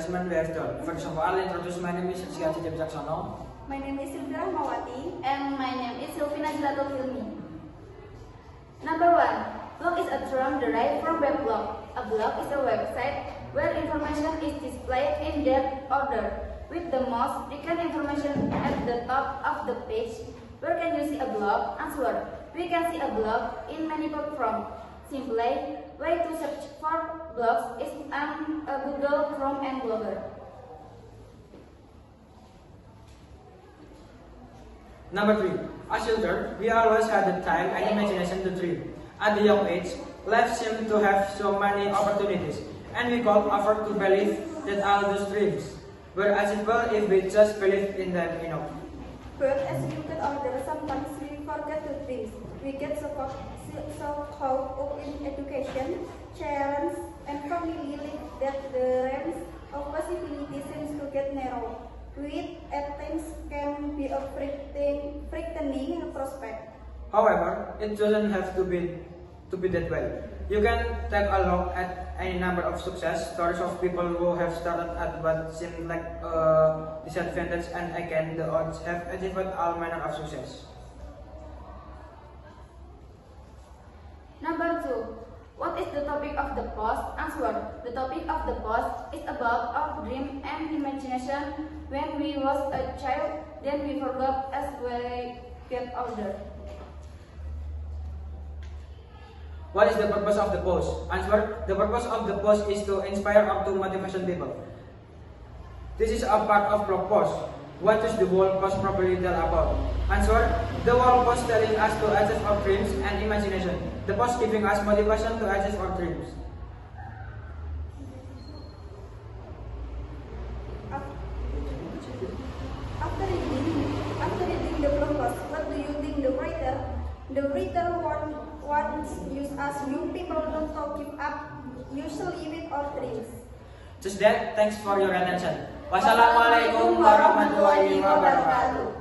assessment we have done. First of all, I'll introduce my name is Rizky Ajit Jaksono. My name is Sildra Mawati. And my name is Silvina Gilato Hilmi. Number 1. Blog is a term derived from web blog. A blog is a website where information is displayed in that order, with the most recent information at the top of the page. Where can you see a blog? Answer. We can see a blog in many platforms. Simply, way to search for blogs is on Google Chrome and Blogger. Number 3. As children, we always had the time and imagination to dream. At the young age, life seemed to have so many opportunities, and we could afford to believe that all those dreams were achievable if we just believed in them enough. But as we get older, sometimes we forget to dream. We get so caught up in education, challenge, and family life that the range of possibilities seems to get narrow, which at times can be a frightening prospect. However, it doesn't have to be that way. You can take a look at any number of success stories of people who have started at what seemed like a disadvantage, and again the odds have achieved all manner of success. Number 2. What is the topic of the post? Answer. The topic of the post is about our dream and imagination when we was a child, then we forgot as we get older. What is the purpose of the post? Answer. The purpose of the post is to inspire or to motivation people. This is a part of blog post. What does the whole post probably tell about? Answer. The whole post telling us to achieve our dreams and imagination. The post giving us motivation to achieve our dreams. After reading the blog post, what do you think the writer? The writer wants us young people not to give up, usually with our dreams. Just that, thanks for your attention. Wassalamualaikum warahmatullahi wabarakatuh.